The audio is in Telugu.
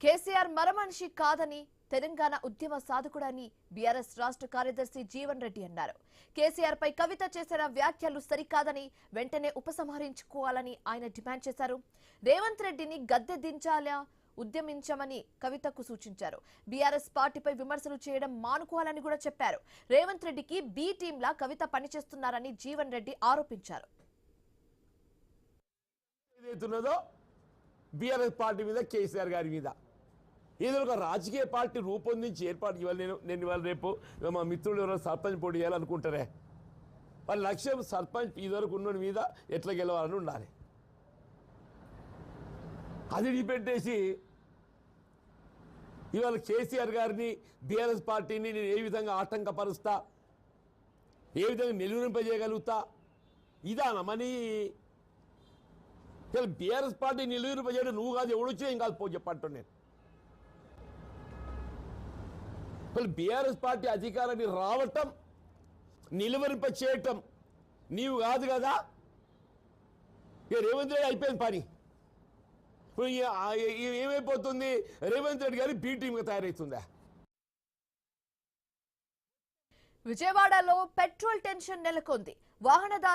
కేసీఆర్ మరమనిషి కాదని తెలంగాణ ఉద్యమ సాధకుడని బీఆర్ఎస్ రాష్ట్ర కార్యదర్శి జీవన్ రెడ్డి అన్నారు. కేసీఆర్ పై కవిత చేసిన వ్యాఖ్యలు సరికాదని వెంటనే ఉపసంహరించుకోవాలని ఆయన డిమాండ్ చేశారు. రేవంత్ రెడ్డిని గద్దె దించాలా ఉద్యమించమని కవితకు సూచించారు. బీఆర్ఎస్ పార్టీపై విమర్శలు చేయడం మానుకోవాలని కూడా చెప్పారు. రేవంత్ రెడ్డికి బి టీంలా కవిత పనిచేస్తున్నారని జీవన్ రెడ్డి ఆరోపించారు. బీఆర్ఎస్ పార్టీ మీద కేసీఆర్ గారి మీద ఏదో ఒక రాజకీయ పార్టీ రూపొందించి ఏర్పాటు ఇవ్వాలి. నేను ఇవాళ రేపు మా మిత్రులు ఎవరైనా సర్పంచ్ పోటీ చేయాలనుకుంటారే, వాళ్ళ లక్ష్యం సర్పంచ్ ఇదివరకు ఉన్న మీద ఎట్లా గెలవాలని ఉండాలి. అది డిపెట్టేసి ఇవాళ కేసీఆర్ గారిని బీఆర్ఎస్ పార్టీని నేను ఏ విధంగా ఆటంకపరుస్తా, ఏ విధంగా నిలువరింపజేయగలుగుతా ఇదానమని బీఆర్ఎస్ పార్టీ నిలువరింపజేయడం నువ్వు కాదు, ఎవడొచ్చినా ఏం కాదు పో చెప్పంటు. నేను బీఆర్ఎస్ పార్టీ అధికారాన్ని రావటం నిలువరింప చేయటం నీవు కాదు కదా. ఇక రేవంత్ రెడ్డి అయిపోయింది పని. ఇప్పుడు ఏమైపోతుంది, రేవంత్ రెడ్డి గారి బి టీమ్గా తయారవుతుందా? విజయవాడలో పెట్రోల్ టెన్షన్ నెలకొంది. వాహనదారు